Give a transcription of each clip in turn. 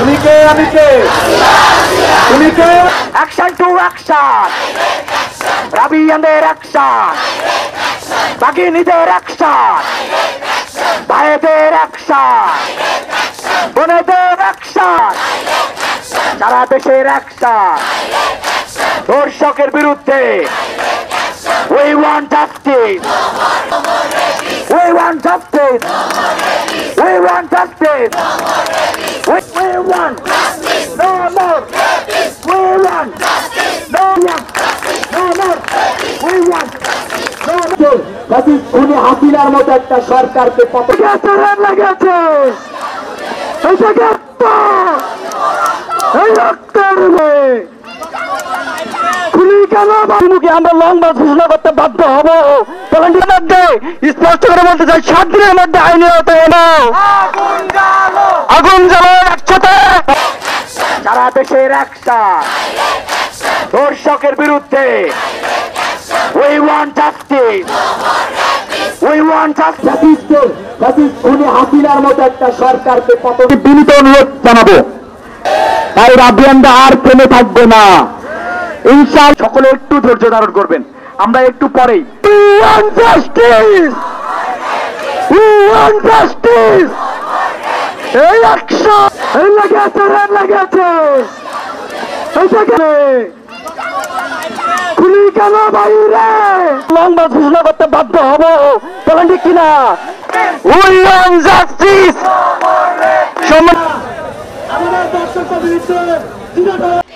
তুমি কে আমি কে তুমি কে অ্যাকশন টু অ্যাকশন রাবিয়ানদের অ্যাকশন বাগিনীদের অ্যাকশন ভাইদের অ্যাকশন বোনেদের অ্যাকশন সারা দেশের অ্যাকশন ধর্ষকের বিরুদ্ধে we want justice we want justice we want justice we want no more we want no more no more we want no more কাজী উনি হাসিনার মতো একটা সরকারকে পতন লেগেছে এটাকে এই রক্তের আমরা লং মার্চ ঘোষণা করতে বাধ্য হব। ভলান্টিয়ার মধ্যে স্পষ্ট করে বলতে চাই 7 দিনের মধ্যে আইনি আওতায় এনো আগুন জ্বালাও একসাথে সারা দেশের অ্যাকশন ধর্ষকের বিরুদ্ধে we want justice we want justice উনি হাসিনার মতো একটা সরকারকে পতন বিনীত অনুরোধ জানাবো। তাই রাবিয়ানরা আর থেমে থাকবে না ইনশাআল্লাহ। সকলে একটু ধৈর্য ধারণ করবেন, আমরা একটু পরেই এই অ্যাকশন এই লেগেছে খুলি কেন বাইরে লং মার্চ ঘোষণা করতে বাধ্য হব। বলেন ঠিক কিনা? We want justice.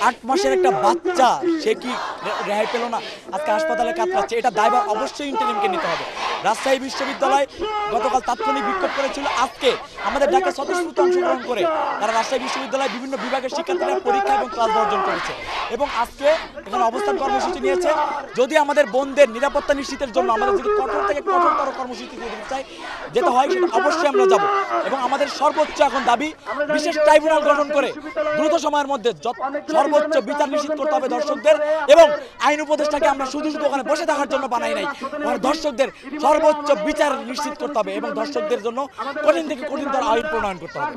8 মাসের একটা বাচ্চা সে কি রেহাই পেল না, আজকে হাসপাতালে কাতরাচ্ছে। এটা দায়ভার অবশ্যই ইন্টারিমকে নিতে হবে। রাজশাহী বিশ্ববিদ্যালয় গতকাল তাৎক্ষণিক বিক্ষোভ করেছিল, আজকে আমাদের ঢাকা স্বতঃস্ফূর্ত অংশগ্রহণ করে তারা রাজশাহী বিশ্ববিদ্যালয়ের বিভিন্ন বিভাগের শিক্ষার্থীরা পরীক্ষা এবং ক্লাস বর্জন করেছে এবং আজকে এখানে অবস্থান কর্মসূচি নিয়েছে। যদি আমাদের বোনদের নিরাপত্তা নিশ্চিতের জন্য আমাদের যদি কঠোর থেকে কঠোরতর কর্মসূচি যেতে হয় সেটা অবশ্যই আমরা যাব এবং আমাদের সর্বোচ্চ এখন দাবি বিশেষ ট্রাইব্যুনাল গঠন করে দ্রুত সময়ের মধ্যে সর্বোচ্চ বিচার নিশ্চিত করতে হবে দর্শকদের। এবং আইন উপদেষ্টাকে আমরা শুধু ওখানে বসে থাকার জন্য বানাই নাই, মানে দর্শকদের সর্বোচ্চ বিচার নিশ্চিত করতে হবে এবং দর্শকদের জন্য কঠিন থেকে কঠিনতর আইন প্রণয়ন করতে হবে।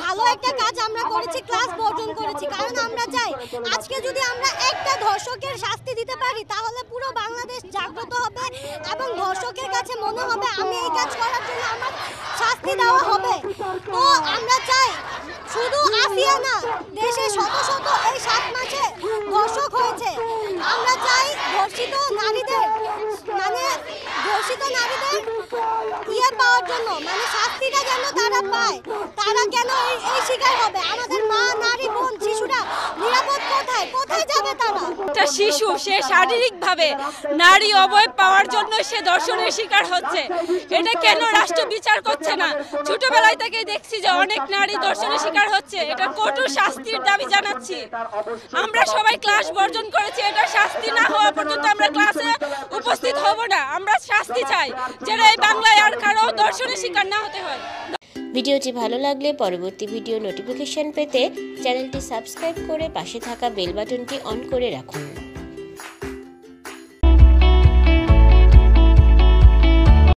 ভালো একটা কাজ আমরা করেছি, ক্লাস বর্জন করেছি, কারণ আমরা চাই আজকে যদি আমরা একটা ধর্ষকের শাস্তি দিতে পারি তাহলে পুরো বাংলাদেশ জাগ্রত হবে এবং ধর্ষকের কাছে মনে হবে আমি এই কাজ করার জন্য আমার শাস্তি দেওয়া হবে। তো আমরা চাই শুধু আসিয়া না, দেশে শত শত এই 7 মাসে ধর্ষক হয়েছে। আমরা চাই ধর্ষিত নারীদের পাওয়ার জন্য মানে শাস্তিটা যেন তারা পায়। তারা কেন এই শিকার হবে? আমাদের মা, নারী, বোন, শিশুরা নিরাপদ কোথায় যাবে তারা? একটা শিশু সে শারীরিকভাবে নারী অবয়ব পাওয়ার জন্য সে ধর্ষণের শিকার হচ্ছে, এটা কেন রাষ্ট্র বিচার করছে না? ছোটবেলায় থেকেই দেখছি যে অনেক নারী ধর্ষণের শিকার হচ্ছে। এটা কঠোর শাস্তির দাবি জানাচ্ছি। আমরা সবাই ক্লাস বর্জন করেছি, এটা শাস্তি না হওয়া পর্যন্ত আমরা ক্লাসে উপস্থিত হব না। আমরা শাস্তি চাই যেটা এই বাংলায় আর কারো ধর্ষণের শিকার না হতে হয়। ভিডিওটি ভালো লাগলে পরবর্তী ভিডিও নোটিফিকেশন পেতে চ্যানেলটি সাবস্ক্রাইব করে পাশে থাকা বেল বাটনটি অন করে রাখুন।